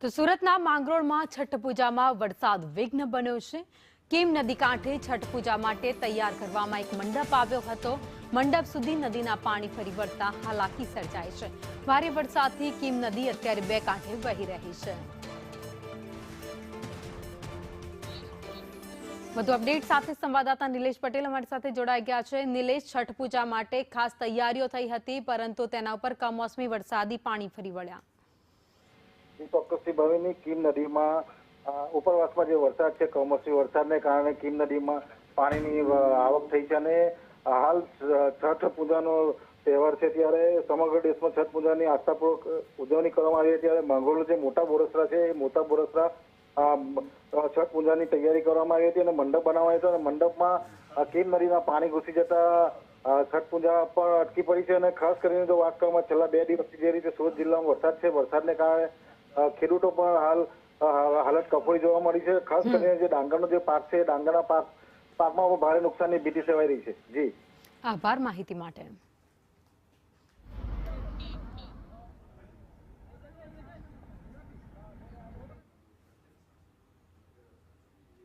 તો સુરતના માંગરોળમાં છઠ પૂજામાં વરસાદ વિઘ્ન બન્યો છે। કીમ નદી કાંઠે છઠ પૂજા માટે તૈયાર કરવામાં એક મંડપ આવ્યો હતો। મંડપ સુધી નદીના પાણી ફરી વળતા હાલાકી સર્જાઈ છે। ભારે વરસાદથી કીમ નદી અત્યારે બે કાંઠે વહી રહી છે। વધુ અપડેટ સાથે સંવાદદાતા નિલેશ પટેલ અમારી સાથે જોડાઈ ગયા છે। નિલેશ, છઠ પૂજા માટે ખાસ તૈયારીઓ થઈ હતી, પરંતુ તેના ઉપર કમોસમી વરસાદી પાણી ફરી વળ્યા। ચોક્કસથી ભવિની કીમ નદીમાં ઉપરવાસમાં જે વરસાદ છે, કમોસમી વરસાદને કારણે કીમ નદીમાં પાણીની આવક થઈ છે અને હાલ છઠ પૂજાનો તહેવાર છે, ત્યારે સમગ્ર દેશમાં છઠ પૂજાની આસ્થાપૂર્વક ઉજવણી કરવામાં આવી છે। ત્યારે માંગરોળ જે મોટા બોરસરા છે, એ મોટા બોરસરા છઠ પૂજાની તૈયારી કરવામાં આવી હતી અને મંડપ બનાવાયો હતો અને મંડપમાં કીમ નદીના પાણી ઘૂસી જતા છઠ પૂજા પણ અટકી પડી છે। અને ખાસ કરીને જો વાત કરવામાં છેલ્લા 2 દિવસથી જે રીતે સુરત જિલ્લામાં વરસાદ છે, વરસાદને કારણે ખેડૂતો પણ હાલ હાલત કફોડી જોવા મળી છે। ખાસ કરીને જે ડાંગરનો જે પાક છે, ડાંગરના પાકમાં ભારે નુકસાનની ભીતિ સેવાઈ રહી છે। જી, આભાર માહિતી માટે।